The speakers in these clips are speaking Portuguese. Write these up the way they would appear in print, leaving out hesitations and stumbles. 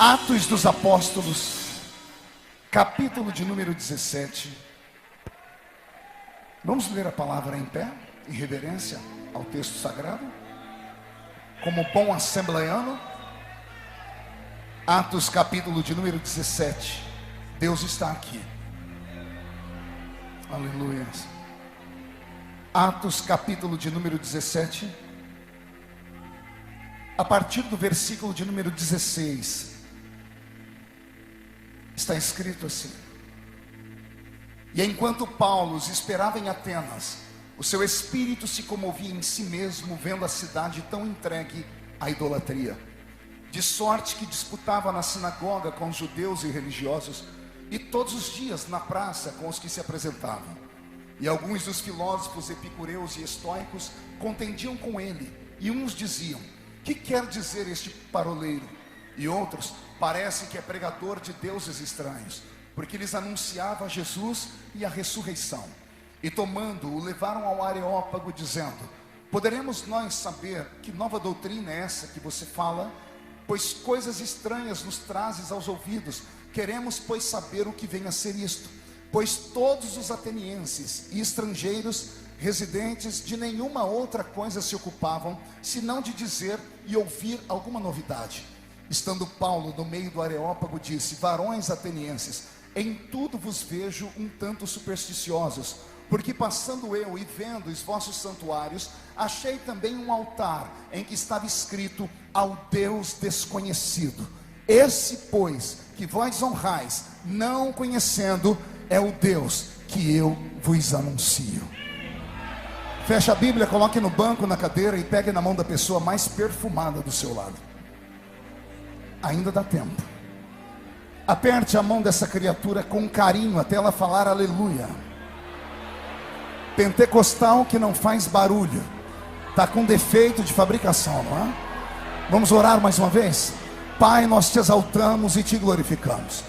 Atos dos Apóstolos, capítulo de número 17. Vamos ler a palavra em pé, em reverência ao texto sagrado, como bom assembleiano. Atos capítulo de número 17. Deus está aqui. Aleluia. Atos capítulo de número 17, a partir do versículo de número 16, está escrito assim: E enquanto Paulo os esperava em Atenas, o seu espírito se comovia em si mesmo, vendo a cidade tão entregue à idolatria, de sorte que disputava na sinagoga com os judeus e religiosos, e todos os dias na praça com os que se apresentavam. E alguns dos filósofos epicureus e estoicos contendiam com ele, e uns diziam: que quer dizer este paroleiro? E outros: parece que é pregador de deuses estranhos, porque lhes anunciava Jesus e a ressurreição. E tomando-o, levaram ao Areópago, dizendo: poderemos nós saber que nova doutrina é essa que você fala? Pois coisas estranhas nos trazes aos ouvidos. Queremos, pois, saber o que vem a ser isto. Pois todos os atenienses e estrangeiros residentes de nenhuma outra coisa se ocupavam, senão de dizer e ouvir alguma novidade. Estando Paulo no meio do Areópago, disse: varões atenienses, em tudo vos vejo um tanto supersticiosos, porque passando eu e vendo os vossos santuários, achei também um altar em que estava escrito: ao Deus desconhecido. Esse, pois, que vós honrais, não conhecendo, é o Deus que eu vos anuncio. Feche a Bíblia, coloque no banco, na cadeira, e pegue na mão da pessoa mais perfumada do seu lado. Ainda dá tempo. Aperte a mão dessa criatura com carinho até ela falar aleluia. Pentecostal que não faz barulho, está com defeito de fabricação, não é? Vamos orar mais uma vez? Pai, nós te exaltamos e te glorificamos.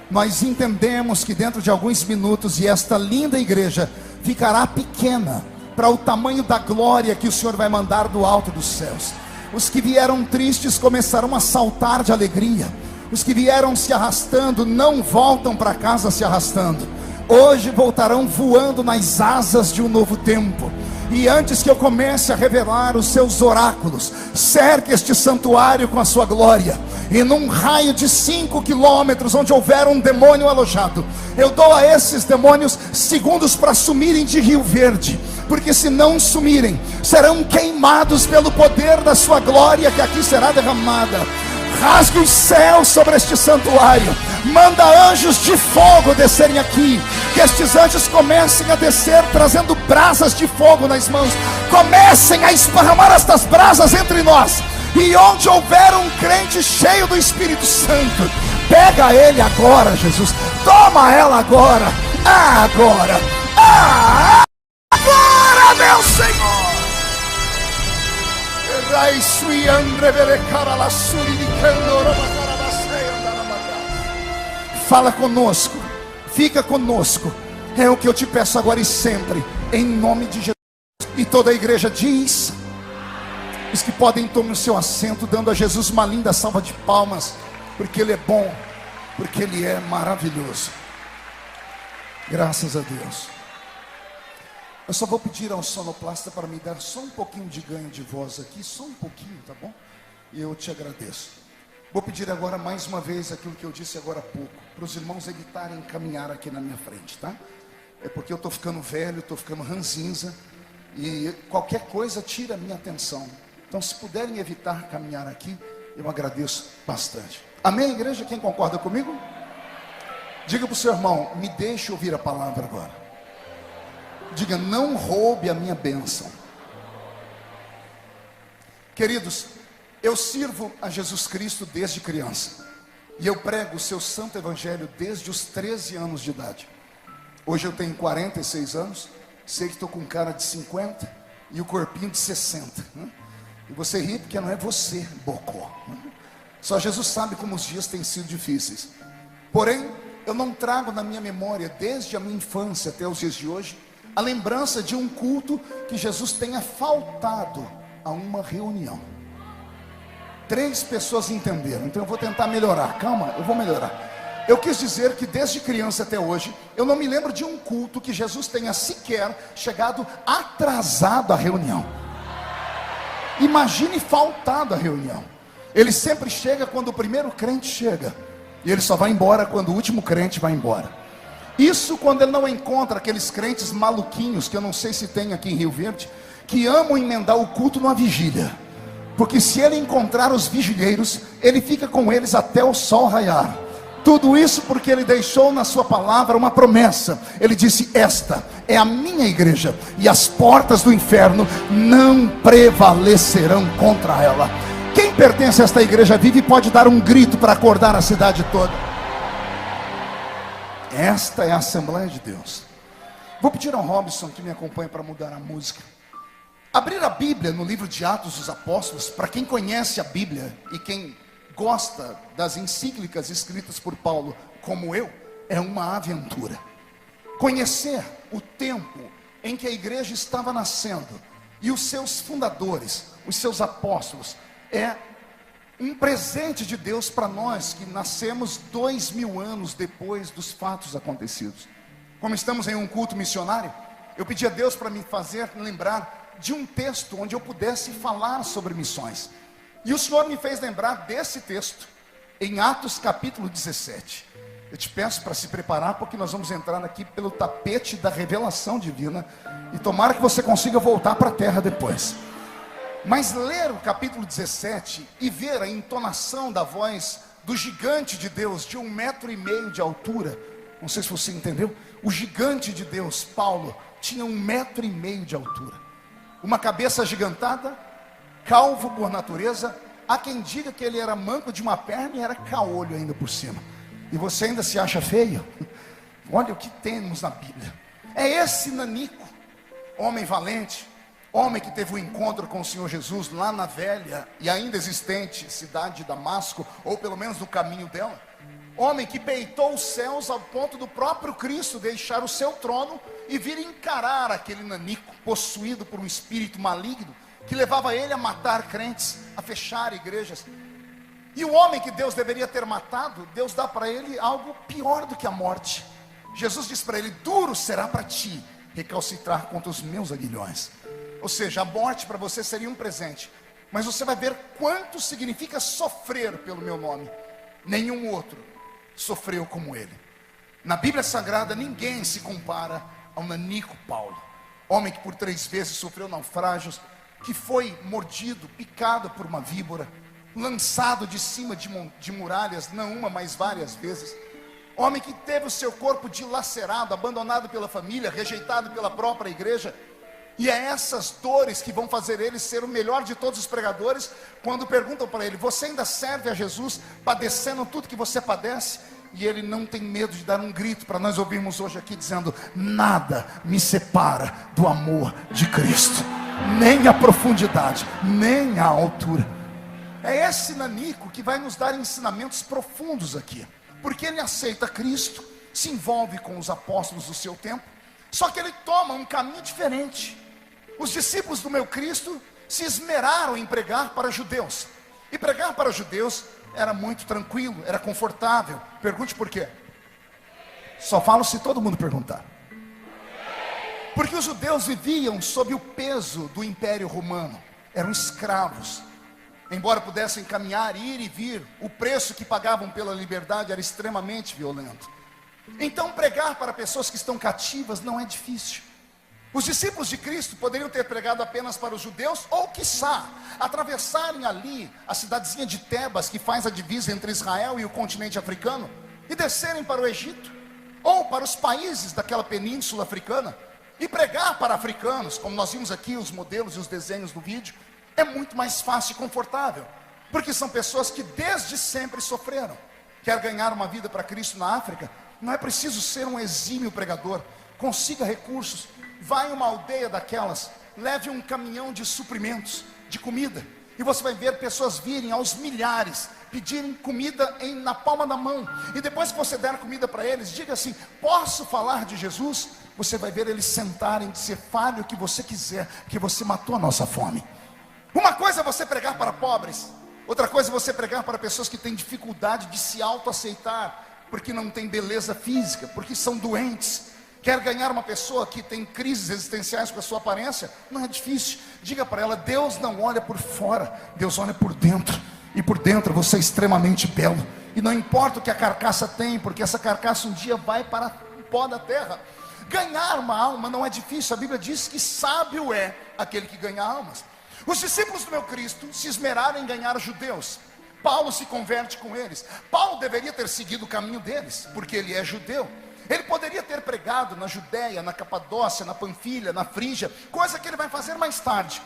Nós entendemos que dentro de alguns minutos, e esta linda igreja ficará pequena para o tamanho da glória que o Senhor vai mandar do alto dos céus. Os que vieram tristes começarão a saltar de alegria. Os que vieram se arrastando não voltam para casa se arrastando. Hoje voltarão voando nas asas de um novo tempo. E antes que eu comece a revelar os seus oráculos, cerque este santuário com a sua glória. E num raio de 5 quilômetros, onde houver um demônio alojado, eu dou a esses demônios segundos para sumirem de Rio Verde. Porque se não sumirem, serão queimados pelo poder da sua glória que aqui será derramada. Rasgue os céus sobre este santuário. Manda anjos de fogo descerem aqui. Que estes anjos comecem a descer, trazendo brasas de fogo nas mãos. Comecem a esparramar estas brasas entre nós. E onde houver um crente cheio do Espírito Santo, pega ele agora, Jesus. Toma ela agora. Agora. Agora, meu Senhor. Fala conosco, fica conosco. É o que eu te peço agora e sempre, em nome de Jesus. E toda a igreja diz: os que podem tomar o seu assento, dando a Jesus uma linda salva de palmas, porque Ele é bom, porque Ele é maravilhoso. Graças a Deus. Eu só vou pedir ao sonoplasta para me dar só um pouquinho de ganho de voz aqui, só um pouquinho, tá bom? E eu te agradeço. Vou pedir agora mais uma vez aquilo que eu disse agora há pouco, para os irmãos evitarem caminhar aqui na minha frente, tá? É porque eu estou ficando velho, estou ficando ranzinza, e qualquer coisa tira a minha atenção. Então, se puderem evitar caminhar aqui, eu agradeço bastante. Amém, igreja? Quem concorda comigo? Diga para o seu irmão: me deixe ouvir a palavra agora. Diga: não roube a minha bênção. Queridos, eu sirvo a Jesus Cristo desde criança, e eu prego o seu santo evangelho desde os 13 anos de idade. Hoje eu tenho 46 anos, sei que estou com cara de 50 e o corpinho de 60, né? E você ri porque não é você, bocó, né? Só Jesus sabe como os dias têm sido difíceis. Porém, eu não trago na minha memória, desde a minha infância até os dias de hoje, a lembrança de um culto que Jesus tenha faltado a uma reunião. 3 pessoas entenderam, então eu vou tentar melhorar. Calma, eu vou melhorar. Eu quis dizer que desde criança até hoje, eu não me lembro de um culto que Jesus tenha sequer chegado atrasado à reunião. Imagine faltado à reunião. Ele sempre chega quando o primeiro crente chega, e ele só vai embora quando o último crente vai embora. Isso quando ele não encontra aqueles crentes maluquinhos, que eu não sei se tem aqui em Rio Verde, que amam emendar o culto numa vigília. Porque se ele encontrar os vigilheiros, ele fica com eles até o sol raiar. Tudo isso porque ele deixou na sua palavra uma promessa. Ele disse: esta é a minha igreja, e as portas do inferno não prevalecerão contra ela. Quem pertence a esta igreja viva e pode dar um grito para acordar a cidade toda? Esta é a Assembleia de Deus. Vou pedir ao Robson que me acompanhe para mudar a música. Abrir a Bíblia no livro de Atos dos Apóstolos, para quem conhece a Bíblia e quem gosta das encíclicas escritas por Paulo, como eu, é uma aventura. Conhecer o tempo em que a igreja estava nascendo e os seus fundadores, os seus apóstolos, é um presente de Deus para nós que nascemos 2000 anos depois dos fatos acontecidos. Como estamos em um culto missionário, eu pedi a Deus para me fazer lembrar de um texto onde eu pudesse falar sobre missões. E o Senhor me fez lembrar desse texto em Atos capítulo 17. Eu te peço para se preparar, porque nós vamos entrar aqui pelo tapete da revelação divina, e tomara que você consiga voltar para a terra depois. Mas ler o capítulo 17 e ver a entonação da voz do gigante de Deus, de 1,5 metro de altura, não sei se você entendeu, o gigante de Deus, Paulo, tinha 1,5 metro de altura, uma cabeça agigantada, calvo por natureza. Há quem diga que ele era manco de uma perna e era caolho ainda por cima. E você ainda se acha feio? Olha o que temos na Bíblia. É esse nanico, homem valente, homem que teve um encontro com o Senhor Jesus lá na velha e ainda existente cidade de Damasco, ou pelo menos no caminho dela. Homem que peitou os céus ao ponto do próprio Cristo deixar o seu trono e vir encarar aquele nanico possuído por um espírito maligno que levava ele a matar crentes, a fechar igrejas. E o homem que Deus deveria ter matado, Deus dá para ele algo pior do que a morte. Jesus diz para ele: duro será para ti recalcitrar contra os meus aguilhões. Ou seja, a morte para você seria um presente, mas você vai ver quanto significa sofrer pelo meu nome. Nenhum outro sofreu como ele. Na Bíblia Sagrada ninguém se compara ao nanico Paulo, homem que por 3 vezes sofreu naufrágios, que foi mordido, picado por uma víbora, lançado de cima de muralhas, não uma, mas várias vezes. Homem que teve o seu corpo dilacerado, abandonado pela família, rejeitado pela própria igreja. E é essas dores que vão fazer ele ser o melhor de todos os pregadores. Quando perguntam para ele: você ainda serve a Jesus padecendo tudo que você padece? E ele não tem medo de dar um grito para nós ouvirmos hoje aqui, dizendo: nada me separa do amor de Cristo, nem a profundidade, nem a altura. É esse nanico que vai nos dar ensinamentos profundos aqui, porque ele aceita Cristo, se envolve com os apóstolos do seu tempo, só que ele toma um caminho diferente. Os discípulos do meu Cristo se esmeraram em pregar para judeus, e pregar para judeus era muito tranquilo, era confortável. Pergunte por quê? Só falo se todo mundo perguntar. Porque os judeus viviam sob o peso do Império Romano, eram escravos. Embora pudessem caminhar, ir e vir, o preço que pagavam pela liberdade era extremamente violento. Então pregar para pessoas que estão cativas não é difícil. Os discípulos de Cristo poderiam ter pregado apenas para os judeus, ou quiçá, atravessarem ali a cidadezinha de Tebas, que faz a divisa entre Israel e o continente africano, e descerem para o Egito, ou para os países daquela península africana, e pregar para africanos. Como nós vimos aqui os modelos e os desenhos do vídeo, é muito mais fácil e confortável, porque são pessoas que desde sempre sofreram. Quer ganhar uma vida para Cristo na África? Não é preciso ser um exímio pregador. Consiga recursos, vá em uma aldeia daquelas, leve um caminhão de suprimentos, de comida, e você vai ver pessoas virem aos milhares, pedirem comida na palma da mão. E depois que você der comida para eles, diga assim: posso falar de Jesus? Você vai ver eles sentarem e dizer: fale o que você quiser, que você matou a nossa fome. Uma coisa é você pregar para pobres, Outra coisa é você pregar para pessoas que têm dificuldade de se autoaceitar, porque não tem beleza física, porque são doentes. Quer ganhar uma pessoa que tem crises existenciais com a sua aparência? Não é difícil. Diga para ela: Deus não olha por fora, Deus olha por dentro. E por dentro você é extremamente belo. E não importa o que a carcaça tem, porque essa carcaça um dia vai para o pó da terra. Ganhar uma alma não é difícil. A Bíblia diz que sábio é aquele que ganha almas. Os discípulos do meu Cristo se esmeraram em ganhar os judeus. Paulo se converte com eles. Paulo deveria ter seguido o caminho deles, porque ele é judeu. Ele poderia ter pregado na Judéia, na Capadócia, na Panfilha, na Frígia, coisa que ele vai fazer mais tarde.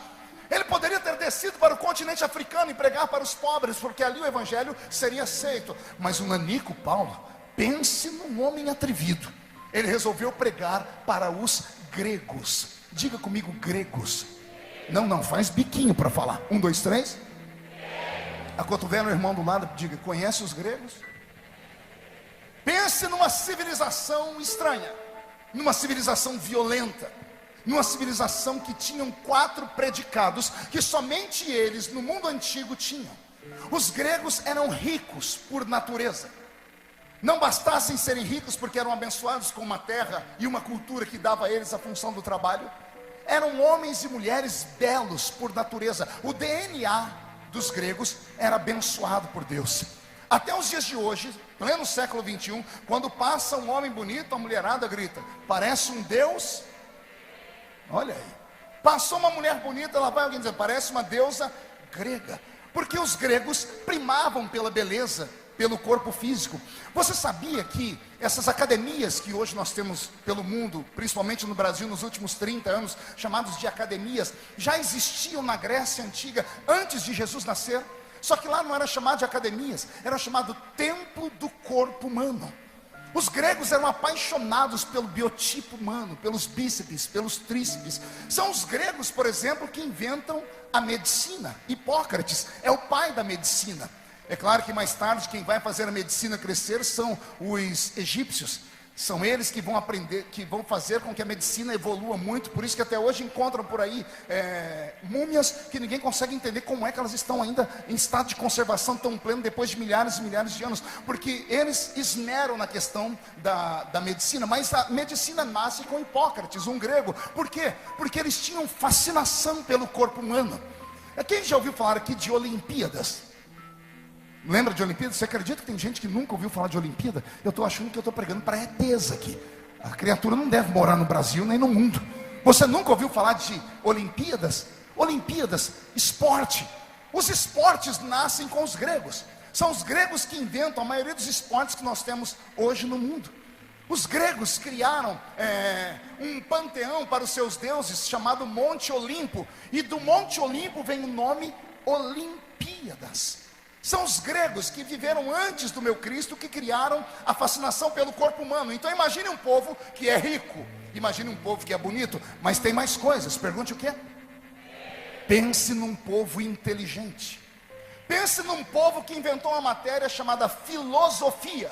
Ele poderia ter descido para o continente africano e pregar para os pobres, porque ali o evangelho seria aceito. Mas o nanico Paulo, pense num homem atrevido. Ele resolveu pregar para os gregos. Diga comigo, gregos. Não, faz biquinho para falar. 1, 2, 3. Acotovela o irmão do lado, diga: conhece os gregos? Pense numa civilização estranha, numa civilização violenta, numa civilização que tinham 4 predicados que somente eles no mundo antigo tinham. Os gregos eram ricos por natureza. Não bastassem serem ricos porque eram abençoados com uma terra e uma cultura que dava a eles a função do trabalho. Eram homens e mulheres belos por natureza. O DNA dos gregos era abençoado por Deus. Até os dias de hoje, pleno século 21, quando passa um homem bonito, a mulherada grita: parece um Deus. Olha aí, passou uma mulher bonita, ela vai alguém dizer: parece uma deusa grega. Porque os gregos primavam pela beleza, pelo corpo físico. Você sabia que essas academias que hoje nós temos pelo mundo, principalmente no Brasil nos últimos 30 anos, chamados de academias, já existiam na Grécia Antiga antes de Jesus nascer? Só que lá não era chamado de academias, era chamado templo do corpo humano. Os gregos eram apaixonados pelo biotipo humano, pelos bíceps, pelos tríceps. São os gregos, por exemplo, que inventam a medicina. Hipócrates é o pai da medicina. É claro que mais tarde quem vai fazer a medicina crescer são os egípcios. São eles que vão aprender, que vão fazer com que a medicina evolua muito. Por isso que até hoje encontram por aí múmias que ninguém consegue entender como é que elas estão ainda em estado de conservação tão pleno depois de milhares e milhares de anos. Porque eles esmeram na questão da medicina. Mas a medicina nasce com Hipócrates, um grego. Por quê? Porque eles tinham fascinação pelo corpo humano. Quem já ouviu falar aqui de Olimpíadas? Lembra de Olimpíada? Você acredita que tem gente que nunca ouviu falar de Olimpíada? Eu estou achando que eu estou pregando para ETs aqui. A criatura não deve morar no Brasil nem no mundo. Você nunca ouviu falar de Olimpíadas? Olimpíadas, esporte. Os esportes nascem com os gregos. São os gregos que inventam a maioria dos esportes que nós temos hoje no mundo. Os gregos criaram um panteão para os seus deuses chamado Monte Olimpo. E do Monte Olimpo vem o nome Olimpíadas. São os gregos que viveram antes do meu Cristo que criaram a fascinação pelo corpo humano. Então imagine um povo que é rico, imagine um povo que é bonito, mas tem mais coisas. Pergunte o quê? Pense num povo inteligente. Pense num povo que inventou uma matéria chamada filosofia.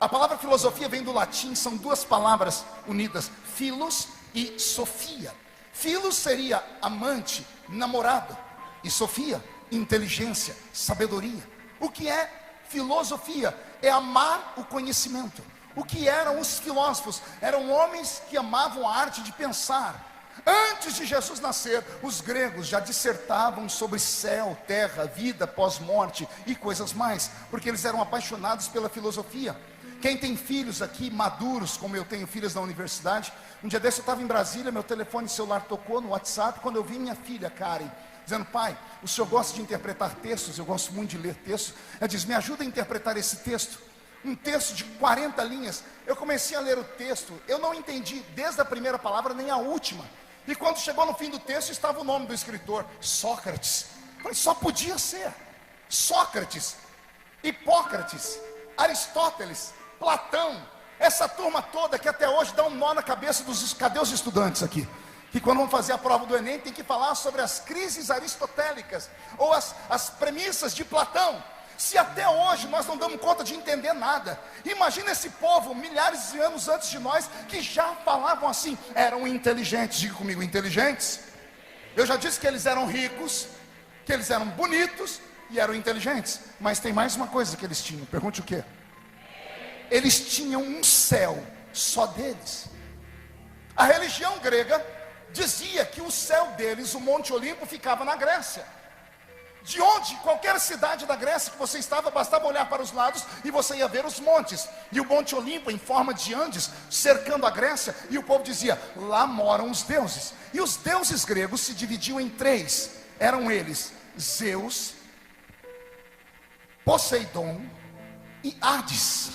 A palavra filosofia vem do latim, são 2 palavras unidas, philos e sofia. Philos seria amante, namorado, e sofia, inteligência, sabedoria. O que é filosofia? É amar o conhecimento. O que eram os filósofos? Eram homens que amavam a arte de pensar. Antes de Jesus nascer, os gregos já dissertavam sobre céu, terra, vida pós-morte e coisas mais, porque eles eram apaixonados pela filosofia. Quem tem filhos aqui maduros, como eu tenho filhos na universidade, um dia desse eu estava em Brasília, meu telefone celular tocou no WhatsApp, quando eu vi minha filha Karen dizendo: pai, o senhor gosta de interpretar textos? Eu gosto muito de ler textos. Ela diz: me ajuda a interpretar esse texto. Um texto de 40 linhas. Eu comecei a ler o texto, eu não entendi desde a primeira palavra nem a última. E quando chegou no fim do texto, estava o nome do escritor, Sócrates. Eu falei: só podia ser Sócrates, Hipócrates, Aristóteles, Platão, essa turma toda que até hoje dá um nó na cabeça dos... Cadê os estudantes aqui? Que quando vão fazer a prova do Enem tem que falar sobre as crises aristotélicas ou as premissas de Platão. Se até hoje nós não damos conta de entender nada, imagina esse povo milhares de anos antes de nós que já falavam assim, eram inteligentes. Diga comigo, inteligentes. Eu já disse que eles eram ricos, que eles eram bonitos, e eram inteligentes. Mas tem mais uma coisa que eles tinham. Pergunte o quê? Eles tinham um céu só deles. A religião grega dizia que o céu deles, o Monte Olimpo, ficava na Grécia. De onde, qualquer cidade da Grécia que você estava, bastava olhar para os lados e você ia ver os montes. E o Monte Olimpo, em forma de Andes, cercando a Grécia. E o povo dizia, lá moram os deuses. E os deuses gregos se dividiam em três. Eram eles, Zeus, Poseidon e Hades.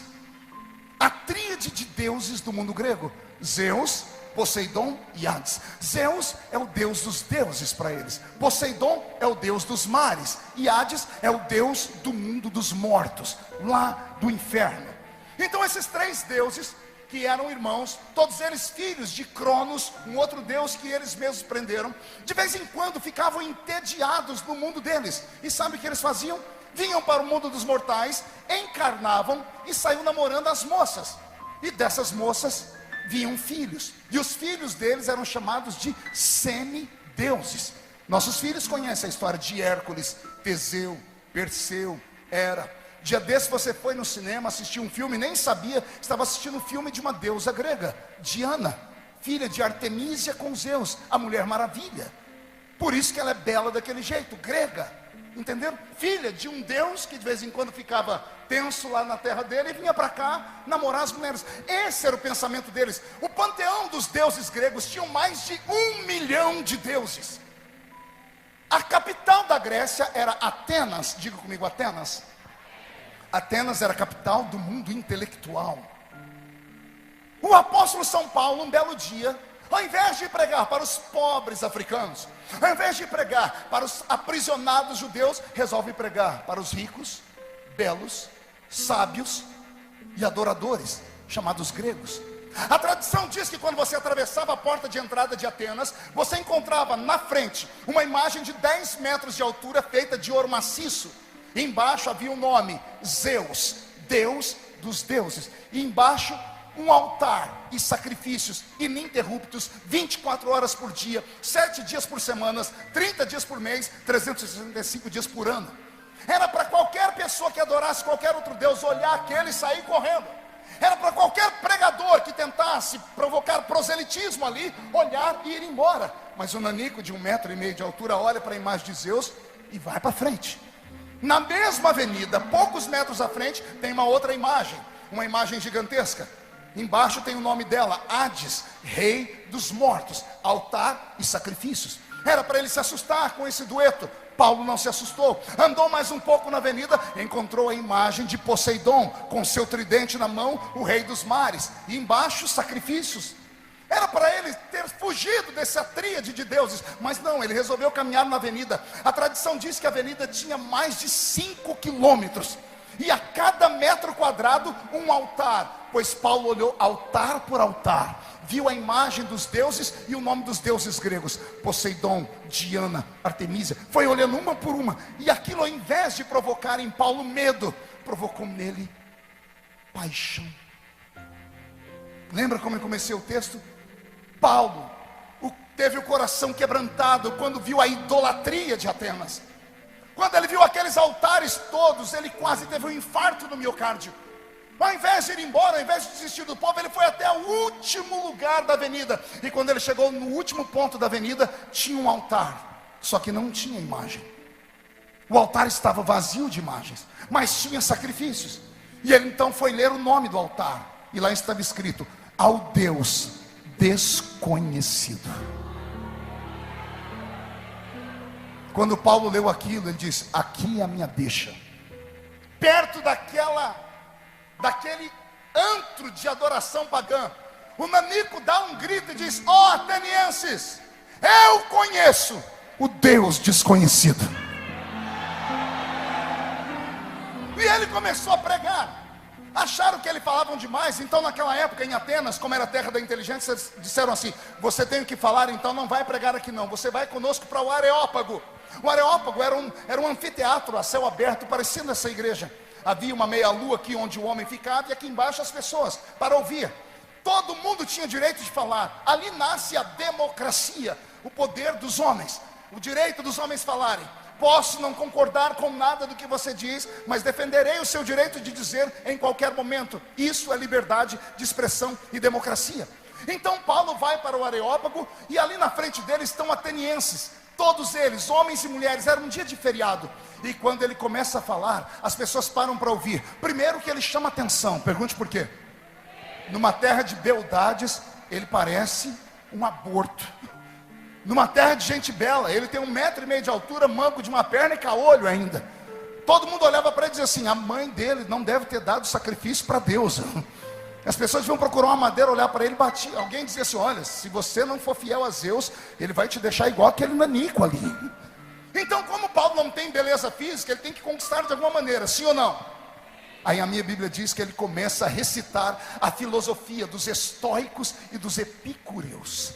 A tríade de deuses do mundo grego. Zeus, Poseidon e Hades. Zeus é o deus dos deuses para eles. Poseidon é o deus dos mares. E Hades é o deus do mundo dos mortos, lá do inferno. Então esses três deuses, que eram irmãos, todos eles filhos de Cronos, um outro deus que eles mesmos prenderam, de vez em quando ficavam entediados no mundo deles. E sabe o que eles faziam? Vinham para o mundo dos mortais, encarnavam e saíam namorando as moças. E dessas moças vinham filhos, e os filhos deles eram chamados de semideuses. Nossos filhos conhecem a história de Hércules, Teseu, Perseu, Hera. Dia desse você foi no cinema, assistiu um filme, nem sabia, estava assistindo um filme de uma deusa grega, Diana, filha de Artemísia com Zeus, a Mulher Maravilha. Por isso que ela é bela daquele jeito, grega, entenderam? Filha de um deus que de vez em quando ficava tenso lá na terra dele e vinha para cá namorar as mulheres. Esse era o pensamento deles. O panteão dos deuses gregos tinha mais de 1 milhão de deuses. A capital da Grécia era Atenas. Diga comigo, Atenas. Atenas era a capital do mundo intelectual. O apóstolo São Paulo, um belo dia, ao invés de pregar para os pobres africanos, ao invés de pregar para os aprisionados judeus, resolve pregar para os ricos, belos, sábios e adoradores, chamados gregos. A tradição diz que quando você atravessava a porta de entrada de Atenas, você encontrava na frente uma imagem de 10 metros de altura, feita de ouro maciço. Embaixo havia o nome Zeus, Deus dos deuses. E embaixo um altar e sacrifícios ininterruptos, 24 horas por dia, 7 dias por semana, 30 dias por mês, 365 dias por ano. Era para qualquer pessoa que adorasse qualquer outro deus olhar aquele e sair correndo. Era para qualquer pregador que tentasse provocar proselitismo ali, olhar e ir embora. Mas o nanico de 1,5 metro de altura olha para a imagem de Zeus e vai para frente. Na mesma avenida, poucos metros à frente, tem uma outra imagem, uma imagem gigantesca. Embaixo tem o nome dela, Hades, rei dos mortos, altar e sacrifícios. Era para ele se assustar com esse dueto. Paulo não se assustou, andou mais um pouco na avenida, encontrou a imagem de Poseidon, com seu tridente na mão, o rei dos mares, e embaixo sacrifícios. Era para ele ter fugido dessa tríade de deuses, mas não, ele resolveu caminhar na avenida. A tradição diz que a avenida tinha mais de 5 quilômetros, e a cada metro quadrado um altar, pois Paulo olhou altar por altar, viu a imagem dos deuses e o nome dos deuses gregos, Poseidon, Diana, Artemísia, foi olhando uma por uma, e aquilo, ao invés de provocar em Paulo medo, provocou nele paixão. Lembra como eu comecei o texto? Paulo teve o coração quebrantado quando viu a idolatria de Atenas. Quando ele viu aqueles altares todos, ele quase teve um infarto no miocárdio. Ao invés de ir embora, ao invés de desistir do povo, ele foi até o último lugar da avenida. E quando ele chegou no último ponto da avenida, tinha um altar, só que não tinha imagem. O altar estava vazio de imagens, mas tinha sacrifícios. E ele então foi ler o nome do altar, e lá estava escrito: ao Deus desconhecido. Quando Paulo leu aquilo, ele disse: aqui é a minha deixa. Perto daquele antro de adoração pagã, o nanico dá um grito e diz: ó atenienses, eu conheço o Deus desconhecido. E ele começou a pregar. Acharam que ele falavam demais, então naquela época em Atenas, como era a terra da inteligência, disseram assim: você tem que falar, então não vai pregar aqui não, você vai conosco para o Areópago. O Areópago era um anfiteatro a céu aberto, parecendo essa igreja. Havia uma meia-lua aqui onde o homem ficava, e aqui embaixo as pessoas, para ouvir. Todo mundo tinha direito de falar. Ali nasce a democracia, o poder dos homens, o direito dos homens falarem. posso não concordar com nada do que você diz, mas defenderei o seu direito de dizer em qualquer momento. Isso é liberdade de expressão e democracia. Então Paulo vai para o Areópago, e ali na frente dele estão atenienses, todos eles, homens e mulheres. Era um dia de feriado, e quando ele começa a falar, as pessoas param para ouvir. Primeiro que ele chama atenção, pergunte por quê. Numa terra de beldades, ele parece um aborto. Numa terra de gente bela, ele tem 1,5 metro de altura, manco de uma perna e caolho ainda. Todo mundo olhava para ele e dizia assim: a mãe dele não deve ter dado sacrifício para Deus. As pessoas iam procurar uma madeira, olhar para ele, batia. Alguém dizia assim: olha, se você não for fiel a Zeus, ele vai te deixar igual aquele nanico ali. Então, como Paulo não tem beleza física, ele tem que conquistar de alguma maneira, sim ou não? Aí a minha Bíblia diz que ele começa a recitar a filosofia dos estoicos e dos epicúreos.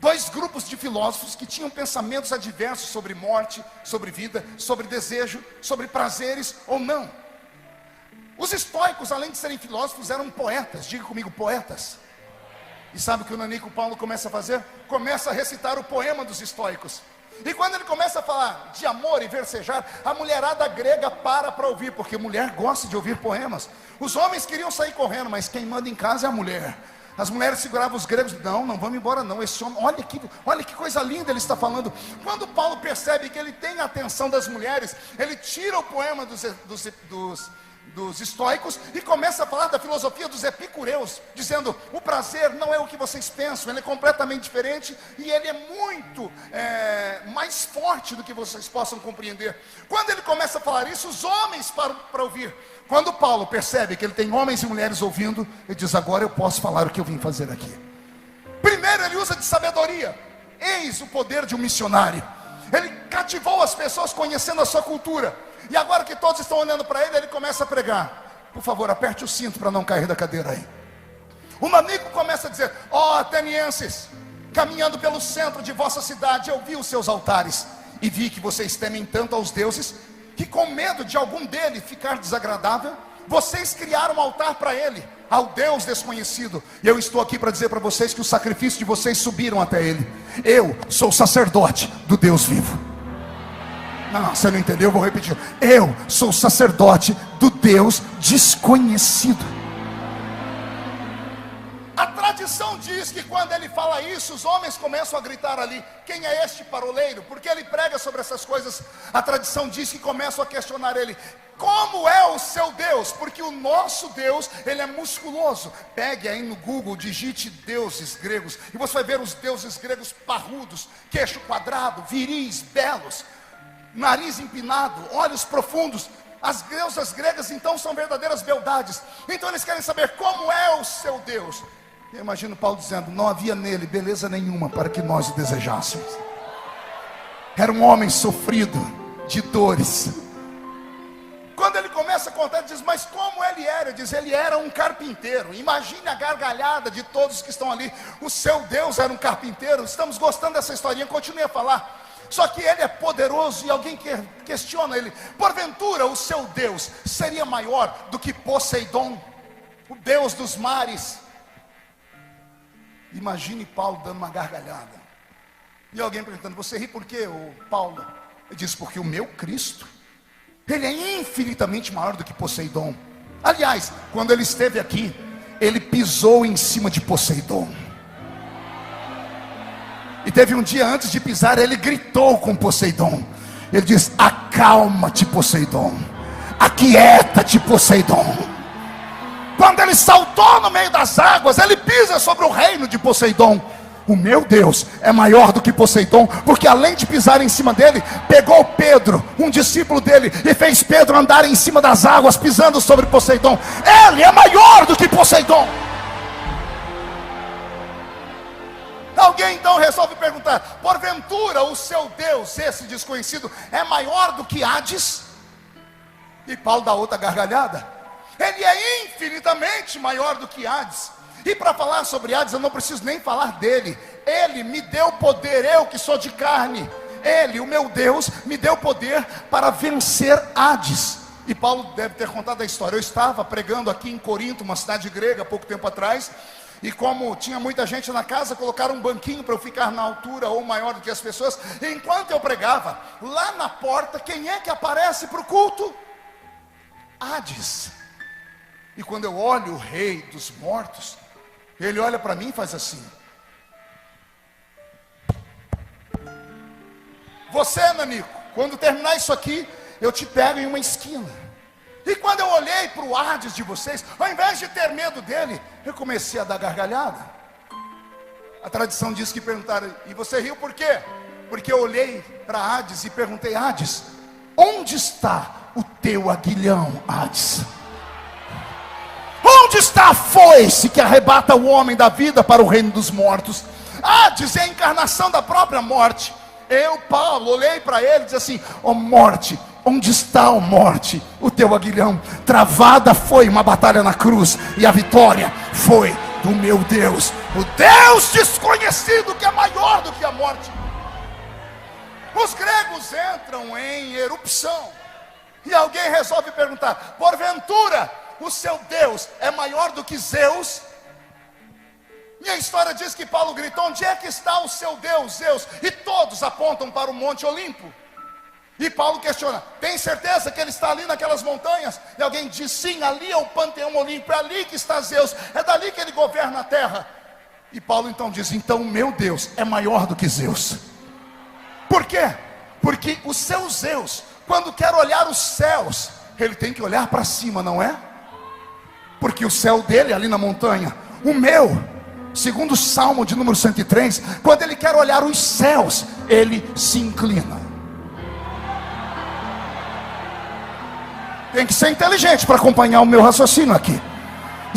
2 grupos de filósofos que tinham pensamentos adversos sobre morte, sobre vida, sobre desejo, sobre prazeres ou não. Os estoicos, além de serem filósofos, eram poetas. Diga comigo, poetas. E sabe o que o nanico Paulo começa a fazer? Começa a recitar o poema dos estoicos. E quando ele começa a falar de amor e versejar, a mulherada grega para ouvir, porque mulher gosta de ouvir poemas. Os homens queriam sair correndo, mas quem manda em casa é a mulher. As mulheres seguravam os gregos: não vamos embora não, esse homem, olha que coisa linda ele está falando. Quando Paulo percebe que ele tem a atenção das mulheres, ele tira o poema dos estoicos e começa a falar da filosofia dos epicureus, dizendo: o prazer não é o que vocês pensam, ele é completamente diferente, e ele é muito mais forte do que vocês possam compreender. Quando ele começa a falar isso, os homens param para ouvir. Quando Paulo percebe que ele tem homens e mulheres ouvindo, ele diz: agora eu posso falar o que eu vim fazer aqui. Primeiro ele usa de sabedoria. Eis o poder de um missionário. Ele cativou as pessoas conhecendo a sua cultura. E agora que todos estão olhando para ele, ele começa a pregar. Por favor, aperte o cinto para não cair da cadeira aí. O nanico começa a dizer: ó atenienses, caminhando pelo centro de vossa cidade, eu vi os seus altares, e vi que vocês temem tanto aos deuses, que com medo de algum deles ficar desagradável, vocês criaram um altar para ele, ao Deus desconhecido. E eu estou aqui para dizer para vocês que os sacrifícios de vocês subiram até ele. Eu sou sacerdote do Deus vivo. Não, você não entendeu, eu vou repetir. Eu sou sacerdote do Deus desconhecido. A tradição diz que quando ele fala isso, os homens começam a gritar ali: quem é este paroleiro? Porque ele prega sobre essas coisas. A tradição diz que começam a questionar ele: como é o seu Deus? Porque o nosso Deus, ele é musculoso. Pegue aí no Google, digite deuses gregos, e você vai ver os deuses gregos parrudos, queixo quadrado, viris, belos, nariz empinado, olhos profundos. As deusas gregas então são verdadeiras beldades. Então eles querem saber como é o seu Deus. Eu imagino Paulo dizendo: não havia nele beleza nenhuma para que nós o desejássemos. Era um homem sofrido de dores. Quando ele começa a contar, ele diz: mas como ele era? Ele diz: ele era um carpinteiro. Imagine a gargalhada de todos que estão ali. O seu Deus era um carpinteiro. Estamos gostando dessa historinha, continue a falar. Só que ele é poderoso, e alguém questiona ele: porventura o seu Deus seria maior do que Poseidon, o Deus dos mares? Imagine Paulo dando uma gargalhada, e alguém perguntando: você ri por quê, Paulo? Ele diz: porque o meu Cristo, ele é infinitamente maior do que Poseidon. Aliás, quando ele esteve aqui, ele pisou em cima de Poseidon. E teve um dia antes de pisar, ele gritou com Poseidon. Ele diz: acalma-te, Poseidon, aquieta-te, Poseidon. Quando ele saltou no meio das águas, ele pisa sobre o reino de Poseidon. O meu Deus é maior do que Poseidon, porque além de pisar em cima dele, pegou Pedro, um discípulo dele, e fez Pedro andar em cima das águas, pisando sobre Poseidon. Ele é maior do que Poseidon. Alguém então resolve perguntar: porventura o seu Deus, esse desconhecido, é maior do que Hades? E Paulo dá outra gargalhada. Ele é infinitamente maior do que Hades. E para falar sobre Hades, eu não preciso nem falar dele. Ele me deu poder, eu que sou de carne. Ele, o meu Deus, me deu poder para vencer Hades. E Paulo deve ter contado a história. Eu estava pregando aqui em Corinto, uma cidade grega, há pouco tempo atrás. E como tinha muita gente na casa, colocaram um banquinho para eu ficar na altura ou maior do que as pessoas. E enquanto eu pregava, lá na porta, quem é que aparece para o culto? Hades. E quando eu olho o rei dos mortos, ele olha para mim e faz assim: você, Nanico, quando terminar isso aqui, eu te pego em uma esquina. E quando eu olhei para o Hades de vocês, ao invés de ter medo dele, eu comecei a dar gargalhada. A tradição diz que perguntaram: e você riu por quê? Porque eu olhei para Hades e perguntei: Hades, onde está o teu aguilhão, Hades? Onde está a foice que arrebata o homem da vida para o reino dos mortos? Hades é a encarnação da própria morte. Eu, Paulo, olhei para ele e disse assim: ó morte, onde está, ó morte, o teu aguilhão? Travada foi uma batalha na cruz, e a vitória foi do meu Deus, o Deus desconhecido, que é maior do que a morte. Os gregos entram em erupção, e alguém resolve perguntar: porventura o seu Deus é maior do que Zeus? E a história diz que Paulo gritou: onde é que está o seu Deus, Zeus? E todos apontam para o Monte Olimpo. E Paulo questiona: tem certeza que ele está ali naquelas montanhas? E alguém diz: sim, ali é o Panteão Olimpo, é ali que está Zeus, é dali que ele governa a terra. E Paulo então diz: então o meu Deus é maior do que Zeus. Por quê? Porque o seu Zeus, quando quer olhar os céus, ele tem que olhar para cima, não é? Porque o céu dele é ali na montanha. O meu, segundo o Salmo de número 103, quando ele quer olhar os céus, ele se inclina. Tem que ser inteligente para acompanhar o meu raciocínio aqui.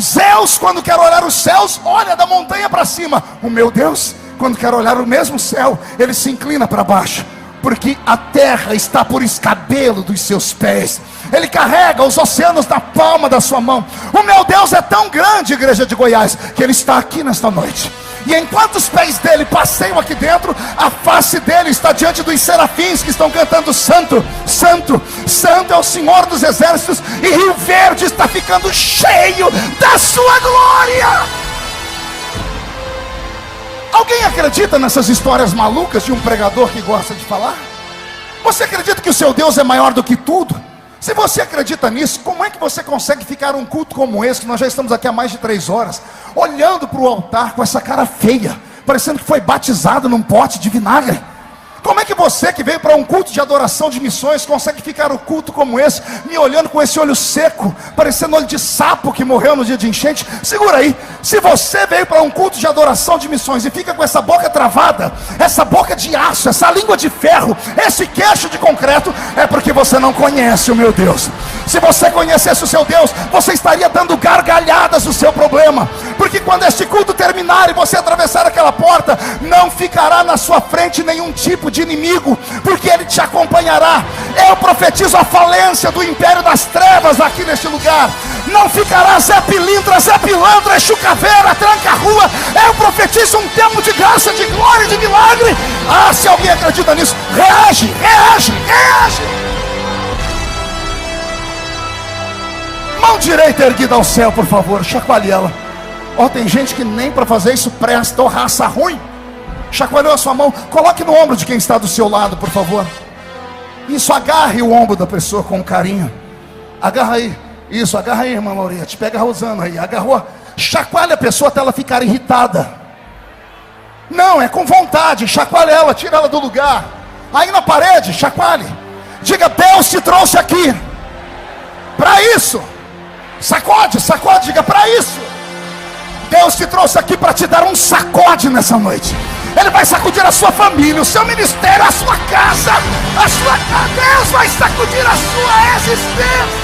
Zeus, quando quer olhar os céus, olha da montanha para cima. O meu Deus, quando quer olhar o mesmo céu, ele se inclina para baixo, porque a terra está por escabelo dos seus pés. Ele carrega os oceanos na palma da sua mão. O meu Deus é tão grande, igreja de Goiás, que ele está aqui nesta noite. E enquanto os pés dele passeiam aqui dentro, a face dele está diante dos serafins que estão cantando: santo, santo, santo é o Senhor dos exércitos. E Rio Verde está ficando cheio da sua glória. Alguém acredita nessas histórias malucas de um pregador que gosta de falar? Você acredita que o seu Deus é maior do que tudo? Se você acredita nisso, como é que você consegue ficar um culto como esse, que nós já estamos aqui há mais de 3 horas, olhando para o altar com essa cara feia, parecendo que foi batizado num pote de vinagre? Como é que você, que veio para um culto de adoração de missões, consegue ficar um culto como esse, me olhando com esse olho seco, parecendo olho de sapo que morreu no dia de enchente? Segura aí. Se você veio para um culto de adoração de missões e fica com essa boca travada, essa boca de aço, essa língua de ferro, esse queixo de concreto, é porque você não conhece o meu Deus. Se você conhecesse o seu Deus, você estaria dando gargalhadas do seu problema, porque quando este culto terminar e você atravessar aquela porta, não ficará na sua frente nenhum tipo de inimigo, porque ele te acompanhará. Eu profetizo a falência do império das trevas aqui neste lugar. Não ficará Zé Pilintra, Zé Pilantra, Chucaveira, Tranca-Rua. Eu profetizo um tempo de graça, de glória, de milagre. Ah, se alguém acredita nisso, reage, reage, reage. Mão direita erguida ao céu, por favor, chacoalhe ela. Ó, tem gente que nem para fazer isso presta, ó, raça ruim. Chacoalhou a sua mão, coloque no ombro de quem está do seu lado, por favor. Isso, agarre o ombro da pessoa com carinho. Agarra aí, isso, agarra aí, irmã Laurete. Pega a Rosana aí, agarrou. Chacoalha a pessoa até ela ficar irritada. Não, é com vontade, chacoalha ela, tira ela do lugar. Aí na parede, chacoalhe. Diga: Deus te trouxe aqui para isso. Sacode, sacode, diga: para isso. Deus te trouxe aqui para te dar um sacode nessa noite. Ele vai sacudir a sua família, o seu ministério, a sua casa, a sua casa. Deus vai sacudir a sua existência.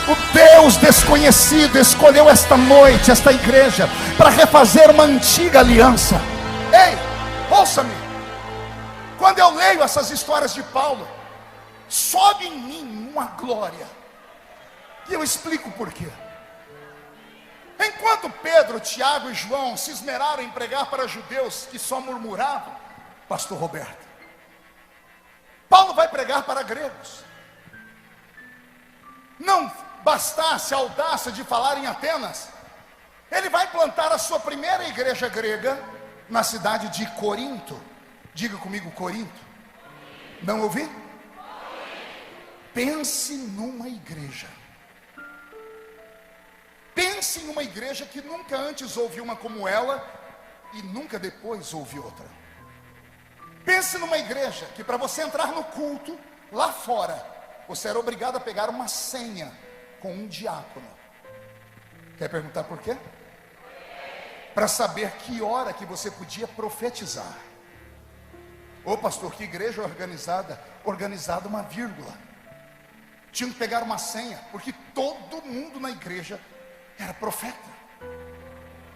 O Deus desconhecido escolheu esta noite, esta igreja, para refazer uma antiga aliança. Ei, ouça-me. Quando eu leio essas histórias de Paulo, sobe em mim uma glória. E eu explico por quê. Enquanto Pedro, Tiago e João se esmeraram em pregar para judeus que só murmuravam, pastor Roberto, Paulo vai pregar para gregos. Não bastasse a audácia de falar em Atenas, ele vai plantar a sua primeira igreja grega na cidade de Corinto. Diga comigo, Corinto. Não ouvi? Pense numa igreja. Pense em uma igreja que nunca antes houve uma como ela e nunca depois houve outra. Pense numa igreja que para você entrar no culto, lá fora, você era obrigado a pegar uma senha com um diácono. Quer perguntar por quê? Para saber que hora que você podia profetizar. Ô pastor, que igreja organizada? Organizada uma vírgula. Tinha que pegar uma senha, porque todo mundo na igreja era profeta.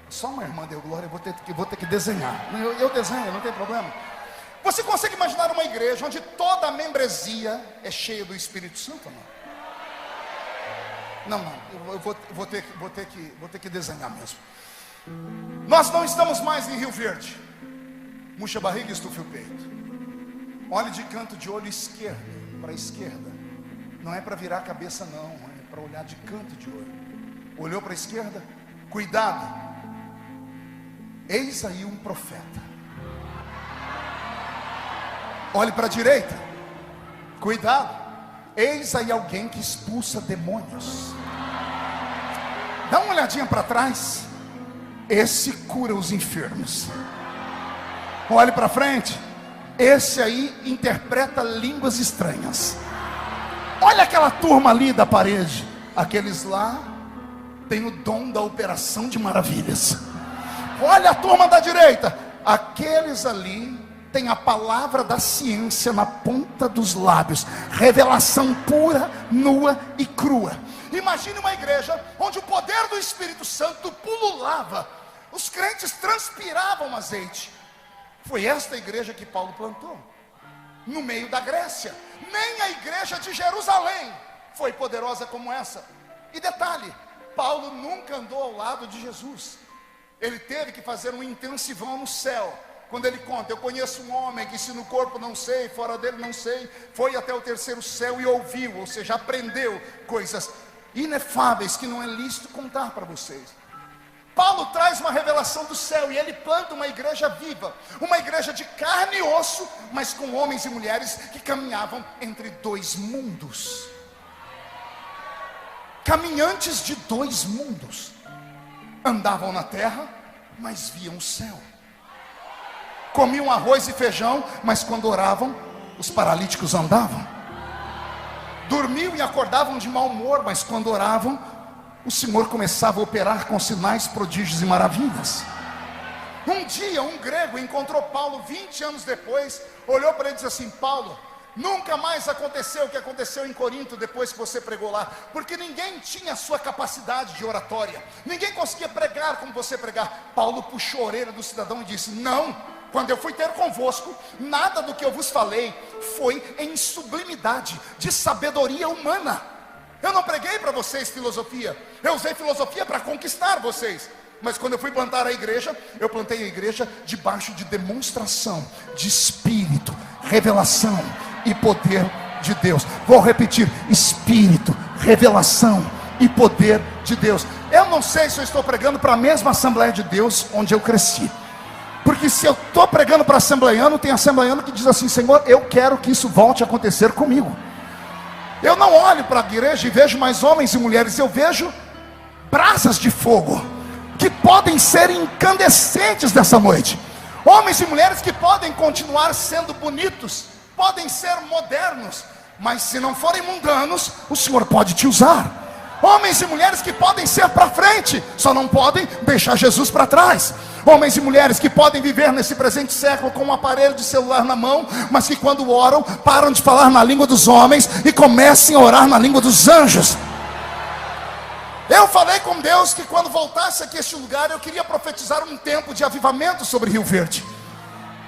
Só uma irmã deu glória, eu vou ter que desenhar. Eu desenho, não tem problema. Você consegue imaginar uma igreja onde toda a membresia é cheia do Espírito Santo? Não, eu vou ter que desenhar mesmo. Nós não estamos mais em Rio Verde. Murcha a barriga e estufe o peito. Olhe de canto de olho esquerdo para a esquerda. Não é para virar a cabeça não, é para olhar de canto de olho. Olhou para a esquerda? Cuidado. Eis aí um profeta. Olhe para a direita. Cuidado. Eis aí alguém que expulsa demônios. Dá uma olhadinha para trás. Esse cura os enfermos. Olhe para frente. Esse aí interpreta línguas estranhas. Olha aquela turma ali da parede. Aqueles lá têm o dom da operação de maravilhas. Olha a turma da direita. Aqueles ali têm a palavra da ciência na ponta dos lábios. Revelação pura, nua e crua. Imagine uma igreja onde o poder do Espírito Santo pululava. Os crentes transpiravam azeite. Foi esta igreja que Paulo plantou, no meio da Grécia. Nem a igreja de Jerusalém foi poderosa como essa. E detalhe, Paulo nunca andou ao lado de Jesus. Ele teve que fazer um intensivão no céu. Quando ele conta, eu conheço um homem que se no corpo não sei, fora dele não sei, foi até o terceiro céu e ouviu, ou seja, aprendeu coisas inefáveis que não é lícito contar para vocês. Paulo traz uma revelação do céu e ele planta uma igreja viva, uma igreja de carne e osso, mas com homens e mulheres que caminhavam entre dois mundos. Caminhantes de dois mundos. Andavam na terra, mas viam o céu. Comiam arroz e feijão, mas quando oravam, os paralíticos andavam. Dormiam e acordavam de mau humor, mas quando oravam, o Senhor começava a operar com sinais, prodígios e maravilhas. Um dia um grego encontrou Paulo 20 anos depois, olhou para ele e disse assim: Paulo, nunca mais aconteceu o que aconteceu em Corinto depois que você pregou lá, porque ninguém tinha a sua capacidade de oratória, ninguém conseguia pregar como você pregar. Paulo puxou a orelha do cidadão e disse: não, quando eu fui ter convosco, nada do que eu vos falei foi em sublimidade de sabedoria humana. Eu não preguei para vocês filosofia, eu usei filosofia para conquistar vocês. Mas quando eu fui plantar a igreja, eu plantei a igreja debaixo de demonstração de espírito, revelação e poder de Deus. Vou repetir: espírito, revelação e poder de Deus. Eu não sei se eu estou pregando para a mesma Assembleia de Deus onde eu cresci. Porque se eu estou pregando para assembleiano, tem assembleiano que diz assim: Senhor, eu quero que isso volte a acontecer comigo. Eu não olho para a igreja e vejo mais homens e mulheres, eu vejo brasas de fogo que podem ser incandescentes nessa noite. Homens e mulheres que podem continuar sendo bonitos, podem ser modernos, mas se não forem mundanos, o Senhor pode te usar. Homens e mulheres que podem ser para frente, só não podem deixar Jesus para trás. Homens e mulheres que podem viver nesse presente século com um aparelho de celular na mão, mas que quando oram, param de falar na língua dos homens e comecem a orar na língua dos anjos. Eu falei com Deus que quando voltasse aqui a este lugar, eu queria profetizar um tempo de avivamento sobre Rio Verde.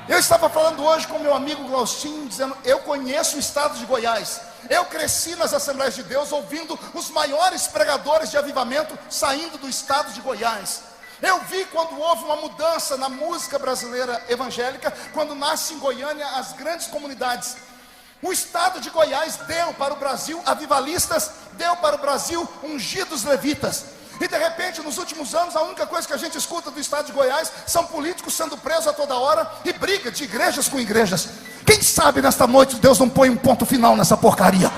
Eu estava falando hoje com meu amigo Glaustinho, dizendo: eu conheço o estado de Goiás. Eu cresci nas Assembleias de Deus ouvindo os maiores pregadores de avivamento saindo do estado de Goiás. Eu vi quando houve uma mudança na música brasileira evangélica, quando nasce em Goiânia as grandes comunidades. O estado de Goiás deu para o Brasil avivalistas, deu para o Brasil ungidos levitas. E de repente, nos últimos anos, a única coisa que a gente escuta do estado de Goiás são políticos sendo presos a toda hora e briga de igrejas com igrejas. Quem sabe nesta noite Deus não põe um ponto final nessa porcaria?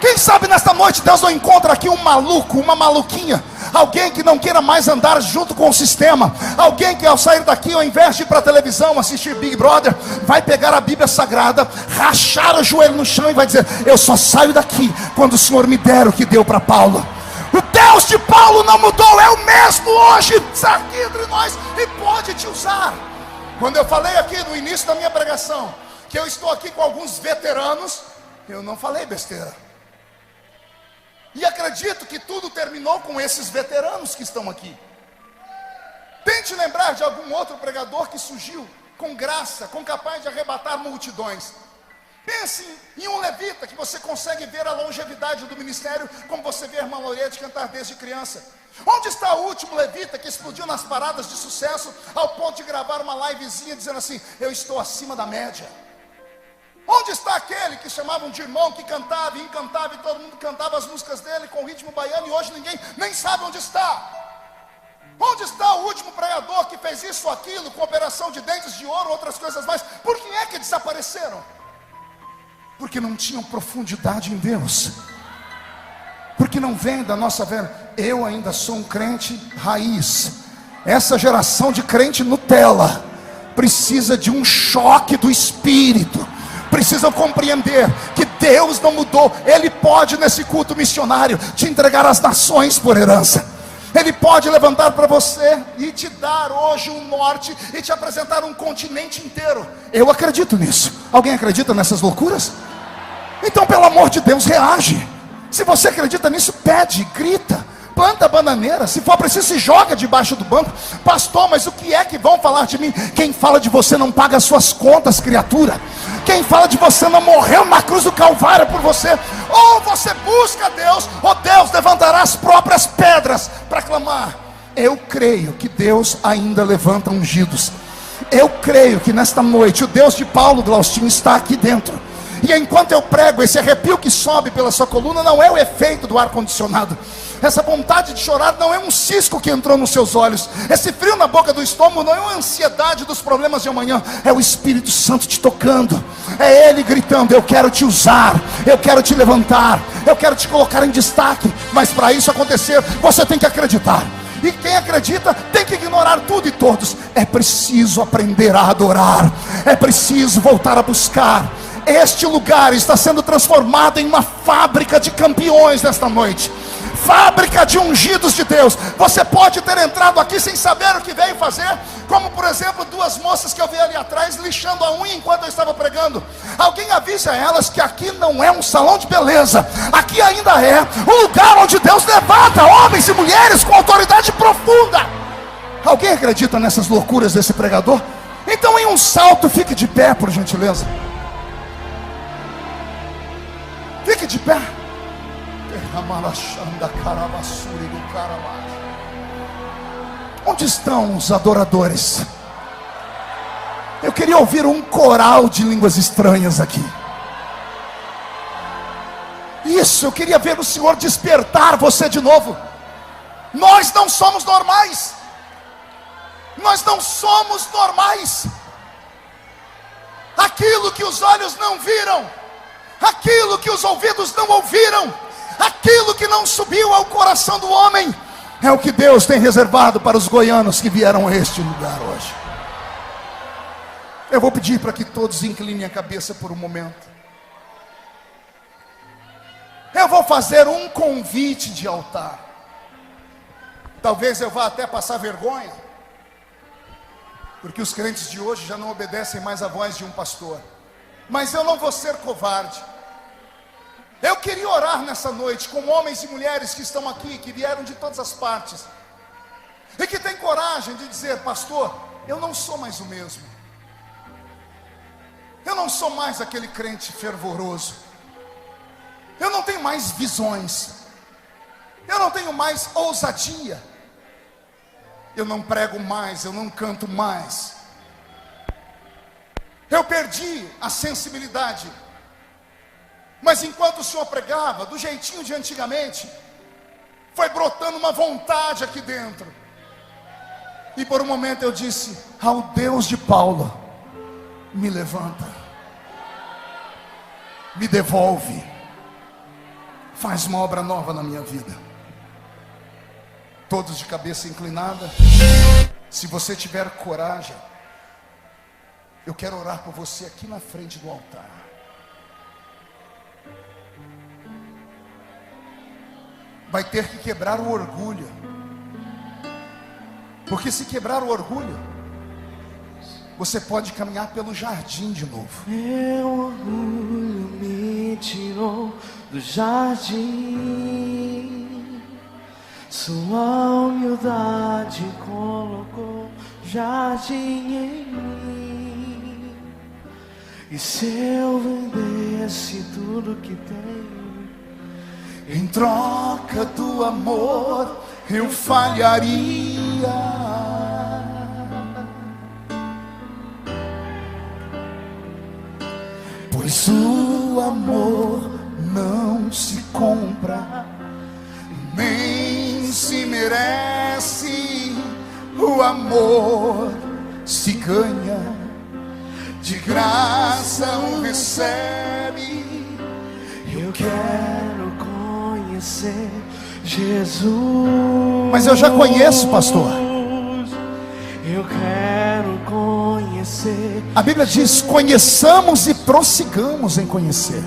Quem sabe nesta noite Deus não encontra aqui um maluco, uma maluquinha, alguém que não queira mais andar junto com o sistema, alguém que ao sair daqui, ao invés de ir para a televisão assistir Big Brother, vai pegar a Bíblia Sagrada, rachar o joelho no chão e vai dizer: eu só saio daqui quando o Senhor me der o que deu para Paulo. O Deus de Paulo não mudou, é o mesmo hoje, está aqui entre nós e pode te usar. Quando eu falei aqui no início da minha pregação que eu estou aqui com alguns veteranos, eu não falei besteira. E acredito que tudo terminou com esses veteranos que estão aqui. Tente lembrar de algum outro pregador que surgiu com graça, com capaz de arrebatar multidões. Pense em um levita que você consegue ver a longevidade do ministério, como você vê a irmã Lorete cantar desde criança. Onde está o último levita que explodiu nas paradas de sucesso, ao ponto de gravar uma livezinha dizendo assim: eu estou acima da média? Onde está aquele que chamavam de irmão, que cantava e encantava e todo mundo cantava as músicas dele com ritmo baiano, e hoje ninguém nem sabe onde está? Onde está o último pregador que fez isso ou aquilo, com operação de dentes de ouro, outras coisas mais? Por que é que desapareceram? Porque não tinham profundidade em Deus, porque não vem da nossa velha. Eu ainda sou um crente raiz. Essa geração de crente Nutella precisa de um choque do Espírito. Precisam compreender que Deus não mudou. Ele pode, nesse culto missionário, te entregar as nações por herança. Ele pode levantar para você e te dar hoje um norte e te apresentar um continente inteiro. Eu acredito nisso. Alguém acredita nessas loucuras? Então, pelo amor de Deus, reage. Se você acredita nisso, pede, grita, planta a bananeira. Se for preciso, se joga debaixo do banco. Pastor, mas o que é que vão falar de mim? Quem fala de você não paga as suas contas, criatura. Quem fala de você não morreu na cruz do Calvário por você. Ou você busca Deus, ou Deus levantará as próprias pedras para clamar. Eu creio que Deus ainda levanta ungidos. Eu creio que nesta noite o Deus de Paulo Glaustinho está aqui dentro. E enquanto eu prego, esse arrepio que sobe pela sua coluna não é o efeito do ar-condicionado. Essa vontade de chorar não é um cisco que entrou nos seus olhos. Esse frio na boca do estômago não é uma ansiedade dos problemas de amanhã. É o Espírito Santo te tocando. É Ele gritando: eu quero te usar, eu quero te levantar, eu quero te colocar em destaque. Mas para isso acontecer, você tem que acreditar. E quem acredita tem que ignorar tudo e todos. É preciso aprender a adorar. É preciso voltar a buscar. Este lugar está sendo transformado em uma fábrica de campeões nesta noite. Fábrica de ungidos de Deus. Você pode ter entrado aqui sem saber o que veio fazer, como por exemplo duas moças que eu vi ali atrás lixando a unha enquanto eu estava pregando. Alguém avisa elas que aqui não é um salão de beleza, aqui ainda é um lugar onde Deus levanta homens e mulheres com autoridade profunda. Alguém acredita nessas loucuras desse pregador? Então, em um salto, fique de pé, por gentileza. Fique de pé. Onde estão os adoradores? Eu queria ouvir um coral de línguas estranhas aqui. Isso, eu queria ver o Senhor despertar você de novo. Nós não somos normais. Nós não somos normais. Aquilo que os olhos não viram, aquilo que os ouvidos não ouviram, aquilo que não subiu ao coração do homem, é o que Deus tem reservado para os goianos que vieram a este lugar hoje. Eu vou pedir para que todos inclinem a cabeça por um momento. Eu vou fazer um convite de altar. Talvez eu vá até passar vergonha, porque os crentes de hoje já não obedecem mais à voz de um pastor. Mas eu não vou ser covarde. Eu queria orar nessa noite com homens e mulheres que estão aqui, que vieram de todas as partes, e que têm coragem de dizer: pastor, eu não sou mais o mesmo. Eu não sou mais aquele crente fervoroso. Eu não tenho mais visões. Eu não tenho mais ousadia. Eu não prego mais, eu não canto mais. Eu perdi a sensibilidade. Mas enquanto o Senhor pregava, do jeitinho de antigamente, foi brotando uma vontade aqui dentro. E por um momento eu disse: ao Deus de Paulo, me levanta, me devolve, faz uma obra nova na minha vida. Todos de cabeça inclinada. Se você tiver coragem, eu quero orar por você aqui na frente do altar. Vai ter que quebrar o orgulho, porque se quebrar o orgulho, você pode caminhar pelo jardim de novo. Meu orgulho me tirou do jardim, sua humildade colocou jardim em mim. E se eu vendesse tudo que tenho, em troca do amor, eu falharia. Pois o amor não se compra, nem se merece. O amor se ganha, de graça o recebe. eu quero conhecer Jesus. Mas eu já conheço, pastor. Eu quero conhecer. A Bíblia diz: conheçamos e prossigamos em conhecer.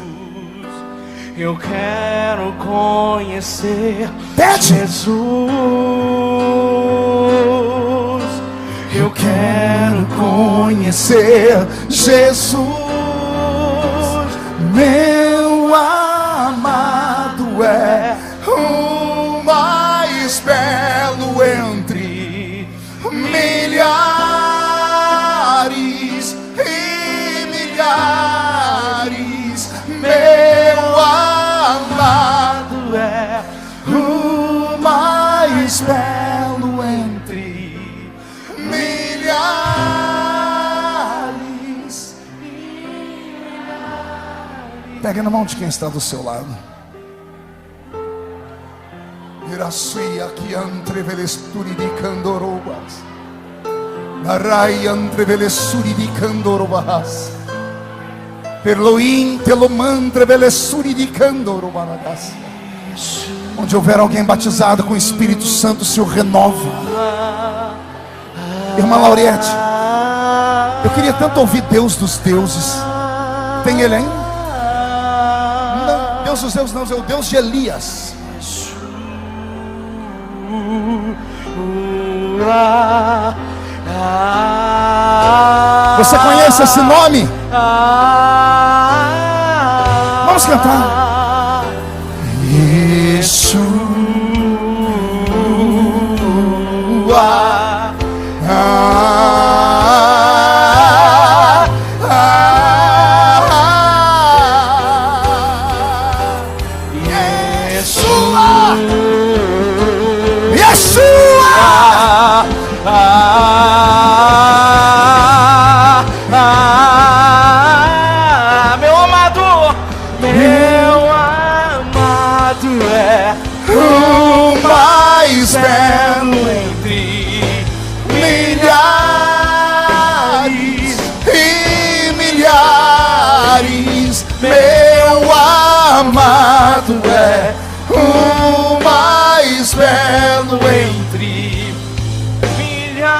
Eu quero conhecer Pede. Jesus. Eu quero Conhecer Jesus, meu amado é o mais belo entre milhares e milhares. Meu amado é o mais belo entre milhares. Pega na mão de quem está do seu lado. Irasuia que antrevelesturi di candorobas. Narai antrevelessuri di candorobas. Perloim telomantrevellessuri di candorobas. Onde houver alguém batizado com o Espírito Santo, o Senhor renova. Irmã Lauriette, eu queria tanto ouvir Deus dos deuses. Tem ele ainda? Não, Deus dos deuses não, é o Deus de Elias. Você conhece esse nome? Vamos cantar. Yeshua. Meu amado é O mais belo entre milhares e milhares. Meu amado é o mais belo entre milhares.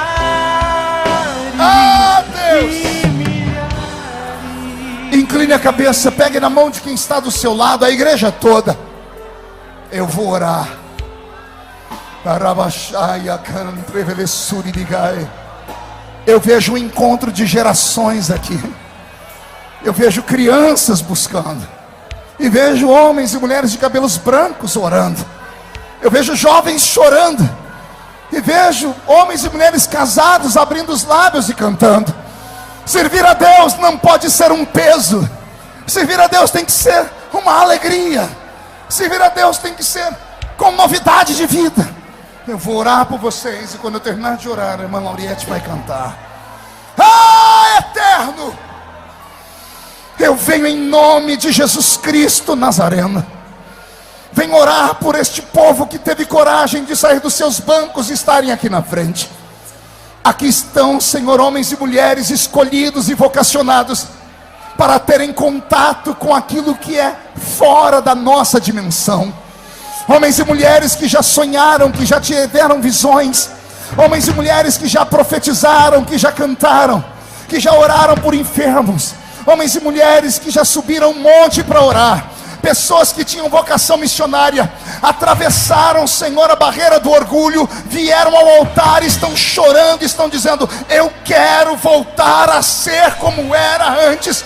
Ah, Deus! E milhares. Incline a cabeça, pegue na mão de quem está do seu lado, a igreja toda. Eu vou orar. Eu vejo um encontro de gerações aqui. Eu vejo crianças buscando. E vejo homens e mulheres de cabelos brancos orando. Eu vejo jovens chorando. E vejo homens e mulheres casados abrindo os lábios e cantando. Servir a Deus não pode ser um peso. Servir a Deus tem que ser uma alegria. Servir a Deus tem que ser com novidade de vida. Eu vou orar por vocês, e quando eu terminar de orar, a irmã Lauriette vai cantar. Ah, eterno, Eu venho em nome de Jesus Cristo Nazareno. Venho orar por este povo que teve coragem de sair dos seus bancos e estarem aqui na frente. Aqui estão, Senhor, homens e mulheres escolhidos e vocacionados para terem contato com aquilo que é fora da nossa dimensão. Homens e mulheres que já sonharam, que já tiveram visões. Homens e mulheres que já profetizaram, que já cantaram, que já oraram por enfermos. Homens e mulheres que já subiram um monte para orar. Pessoas que tinham vocação missionária, atravessaram, Senhor, a barreira do orgulho, vieram ao altar, estão chorando, estão dizendo: eu quero voltar a ser como era antes.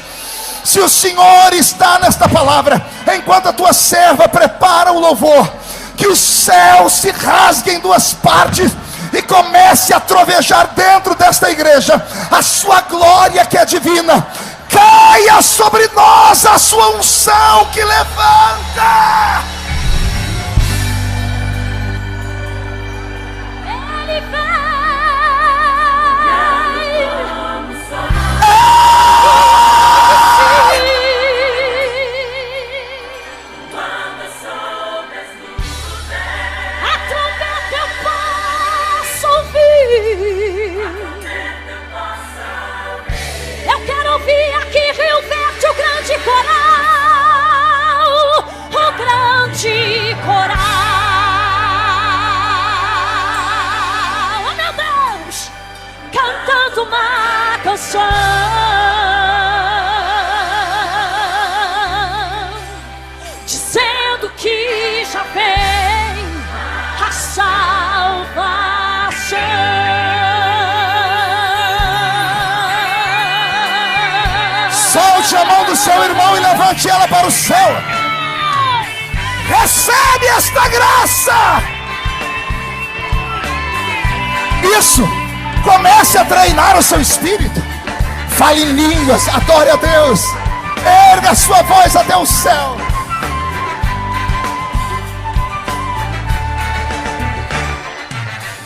Se o Senhor está nesta palavra, enquanto a tua serva prepara o louvor, que o céu se rasgue em duas partes e comece a trovejar dentro desta igreja a sua glória que é divina. Caia sobre nós a sua unção que levanta. Ele vai. A trombeta eu posso ouvir. Eu quero ouvir aqui Rio Verde, o grande coral, o grande coral. Oh meu Deus, cantando uma canção, dizendo que já vem a salvação. Solte a mão do seu irmão e levante ela para o céu. Recebe esta graça. Isso. Comece a treinar o seu espírito. Fale em línguas. Adore a Deus. Erga a sua voz até o céu.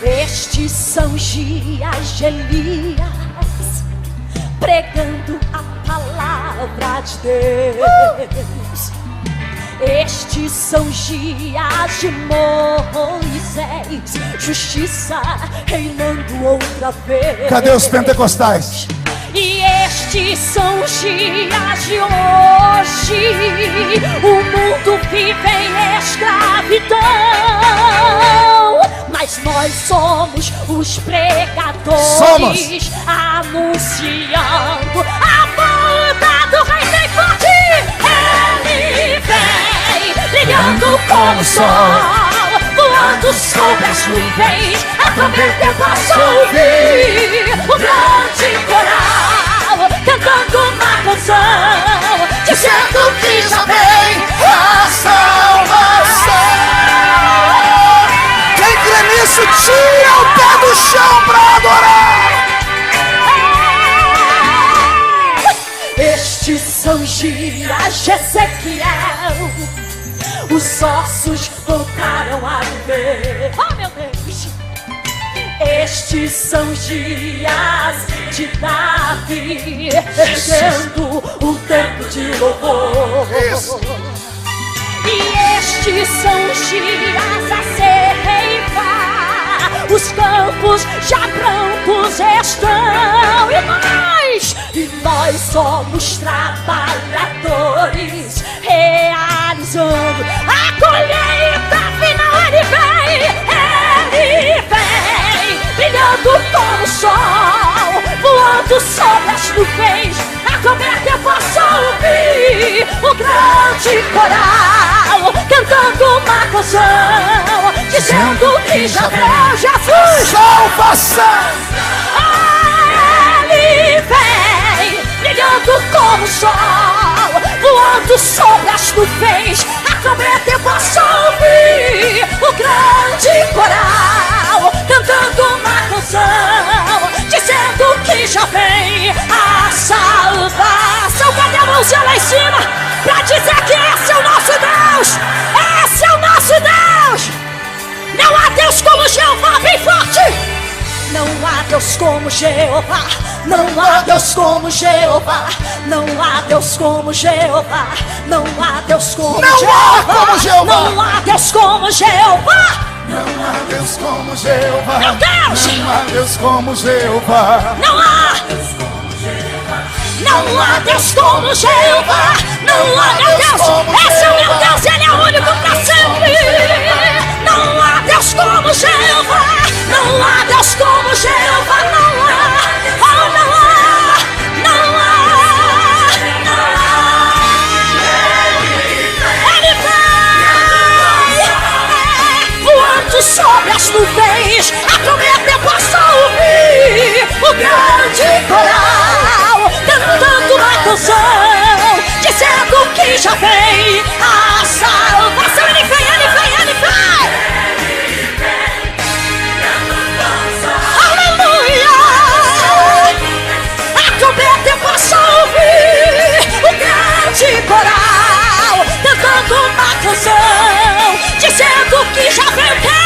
Estes são dias de Elias, pregando a palavra de Deus. Estes são dias de Moisés, justiça reinando outra vez. Cadê os pentecostais? E estes são os dias de hoje. O mundo vive em escravidão, mas nós somos os pregadores, anunciando a volta do Rei bem forte. Ele vem brilhando como o sol, voando sobre as nuvens. A trombeta eu posso ouvir, o grande coral cantando uma canção, dizendo que já vem a salvação. Quem crê nisso, tira o pé do chão para adorar. Estes são dias de Ezequiel, os ossos voltaram a viver. Oh meu Deus! Estes são dias de Davi, erguendo o templo de louvor. E estes são os dias a ceifar, os campos já brancos estão. E nós somos trabalhadores, realizando a colheita final. Ele vem, brilhando como o sol, voando sobre as nuvens. A trombeta eu posso ouvir, o grande coral cantando uma canção, dizendo que já veio Jesus. Salvação. Ele vem, brilhando como o sol, voando sobre as nuvens. A trombeta eu posso ouvir, o grande coral cantando uma canção, dizendo que já vem a salvação. Cadê a mãozinha lá em cima pra dizer que esse é o nosso Deus? Esse é o nosso Deus. Não há Deus como Jeová bem forte. Não há Deus Deus como Jeová. Não há Deus como Jeová. Não há Deus como Jeová. Não há Deus como Jeová. Não há Deus como Jeová. Não há Deus como Jeová. Meu Deus! Não há Deus como Jeová. Não há. Não há Deus como Jeová. Não há, meu Deus. Esse é o meu Deus, Ele é único para sempre. Não há Deus como Jeová. Não há Deus como Jeová. Não há. Oh, não há. Não há. Ele vem voando sobre as nuvens. A trombeta passou ouvir o grande coral cantando uma canção, dizendo que já vem a salvação. Ele vem, ele vem, ele vem. Aleluia. A trombeta passou a ouvir o grande coral cantando uma canção, dizendo que já vem o quê?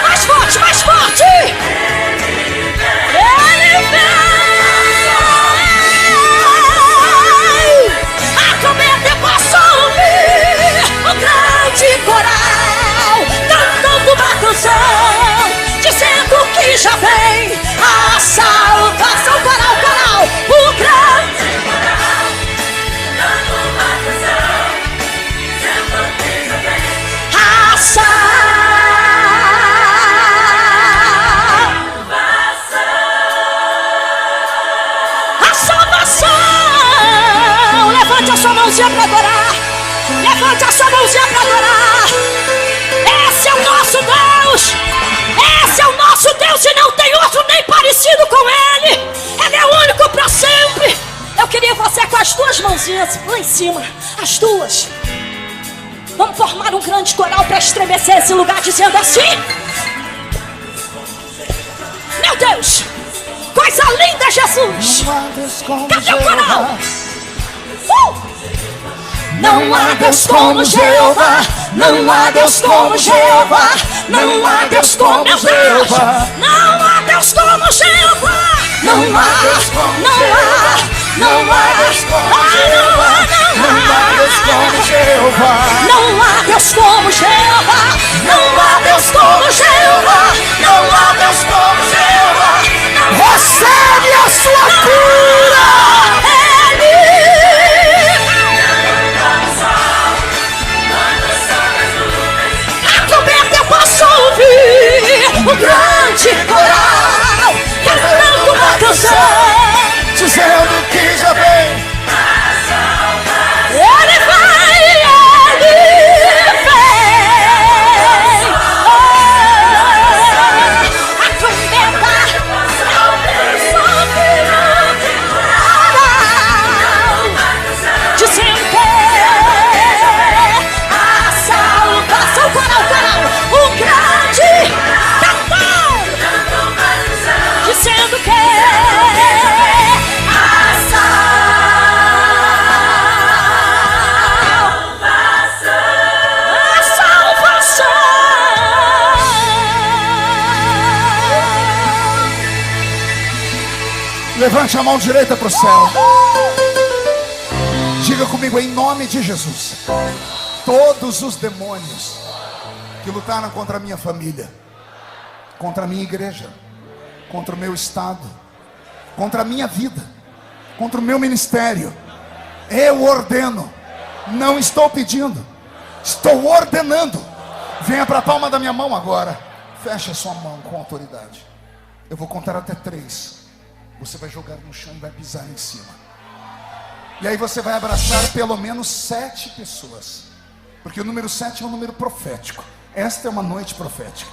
Mais forte, mais forte. Ele vem. O grande coral cantando uma canção, dizendo que já vem a salvação. Coral, coral, o grande coral cantando uma canção, dizendo que já vem a salvação. Levante a sua mãozinha para adorar. Levante a sua mãozinha para adorar. Esse é o nosso Deus. Esse é o nosso Deus e não tem outro nem parecido com Ele. Ele é único para sempre. Eu queria você com as duas mãozinhas lá em cima. As duas. Vamos formar um grande coral para estremecer esse lugar, dizendo assim: meu Deus, coisa linda, Jesus. Cadê o coral? Não há Deus como Jeová. Não há Deus como Jeová. Não há Deus como Jeová. Não há Deus como Jeová. Não há, não há, não há Deus como Jeová. Não há Deus como Jeová. Não há Deus como Jeová. Não há Deus como Jeová. Não há Deus como Jeová. Recebe a sua cura. O grande coral cantando uma canção, dizendo que já vem. Ele vai, ele vem. A trombeta dizendo que a salvação. Coral, coral, o grande dizendo que a salvação. Levante a mão direita para o céu. Diga comigo, em nome de Jesus, todos os demônios que lutaram contra a minha família, contra a minha igreja, contra o meu estado, contra a minha vida, contra o meu ministério, eu ordeno. Não estou pedindo, estou ordenando. Venha para a palma da minha mão agora. Feche a sua mão com autoridade. Eu vou contar até 3. Você vai jogar no chão e vai pisar em cima. E aí você vai abraçar pelo menos 7 pessoas, porque o número 7 é um número profético. Esta é uma noite profética.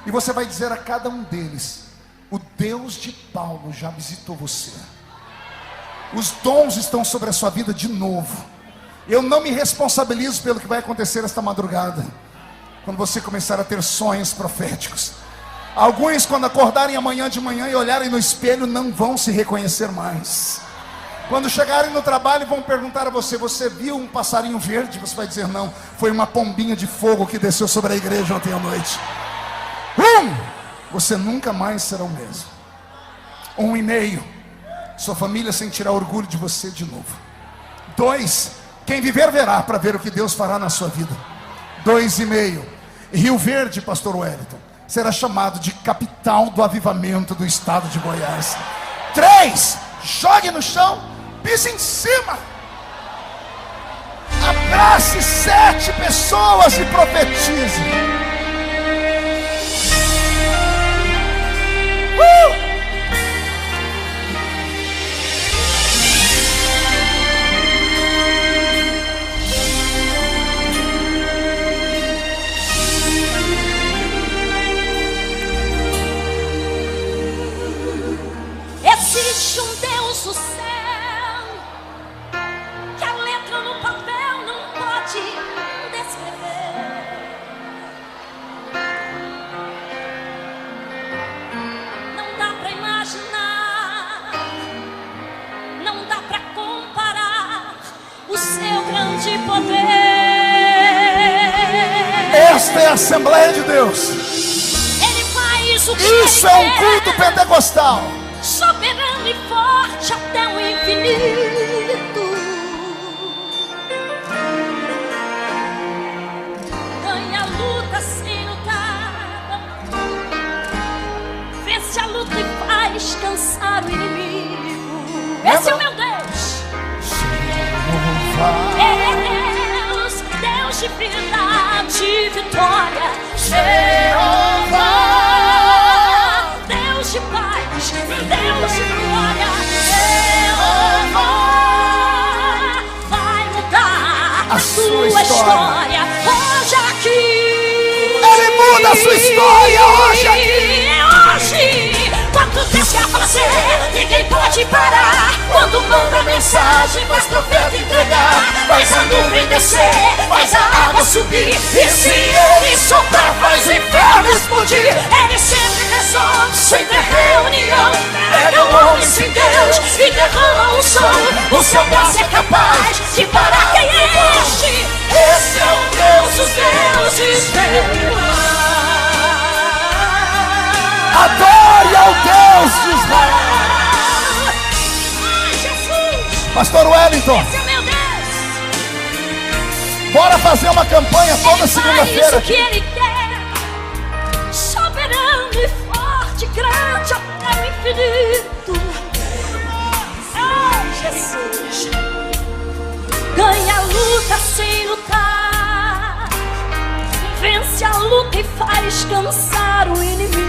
E você vai dizer a cada um deles: o Deus de Paulo já visitou você. Os dons estão sobre a sua vida de novo. Eu não me responsabilizo pelo que vai acontecer esta madrugada, quando você começar a ter sonhos proféticos. Alguns, quando acordarem amanhã de manhã e olharem no espelho, não vão se reconhecer mais. Quando chegarem no trabalho, vão perguntar a você: você viu um passarinho verde? Você vai dizer: não, foi uma pombinha de fogo que desceu sobre a igreja ontem à noite. você nunca mais será o mesmo. 1,5, sua família sentirá orgulho de você de novo. 2, quem viver verá, para ver o que Deus fará na sua vida. 2,5, Rio Verde, pastor Wellington, será chamado de capital do avivamento do estado de Goiás. 3, jogue no chão, pise em cima, abrace 7 pessoas e profetize. Existe um Deus do céu, que a letra no papel não pode descrever. Não dá pra imaginar, não dá pra comparar o seu grande poder. Esta é a Assembleia de Deus. Ele faz o que Isso ele é um quer. culto pentecostal. Soberano e forte até o infinito. Ganha a luta sem lutar, vence a luta e faz cansar o inimigo. Esse é o meu Deus. Deus, Deus de verdade e vitória. Jeová, Deus de paz, Deus de glória. Jeová vai mudar A a sua sua história. história hoje aqui. Ele muda a sua história hoje aqui. Hoje, quando Deus quer fazer, ninguém pode parar. Quando manda mensagem, faz profeta entregar, faz a nuvem descer, faz a água subir, e se ele soprar, faz o inferno explodir. Ele sempre resolve sem ter reunião, pega o homem sem Deus e derrama o som. O seu braço é capaz de parar. Quem é este? Esse é o Deus dos deuses, meu irmão. Adore ao Deus de Israel. Ai, Jesus, Pastor Wellington, esse é o meu Deus. bora fazer uma campanha toda Ele faz segunda-feira. o que ele quer, soberano e forte, grande até o infinito. Ai, Jesus, ganha a luta sem lutar, vence a luta e faz cansar o inimigo.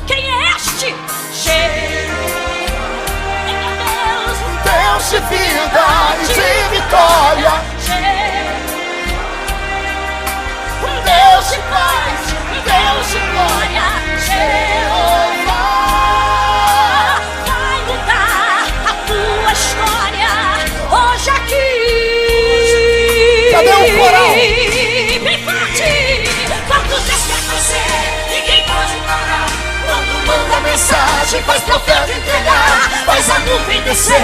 Quem é este? Deus de vida e de vitória. Deus de paz, Deus de glória. Jeová vai mudar a tua história hoje aqui. Cadê o coral? Bem forte. Quando Deus quer fazer, ninguém pode parar. Quando manda mensagem, faz profeta entregar, faz a nuvem descer,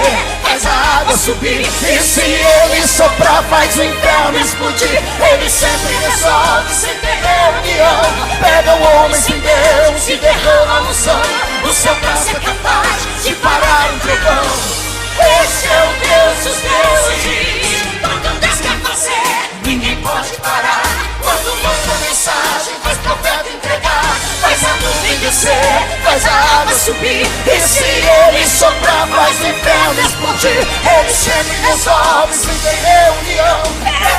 faz a água subir, E se ele soprar, faz o inferno explodir. ele sempre resolve sem ter reunião. Pega o homem sem Deus e derrama a unção. O seu braço é capaz de parar um trovão. Esse é o Deus dos deuses. Quando Deus quer fazer, ninguém pode parar. Quando manda mensagem, faz profeta entregar, faz a nuvem descer, faz a água subir. E se ele soprar, faz o inferno explodir. Ele sempre resolve sem ter reunião.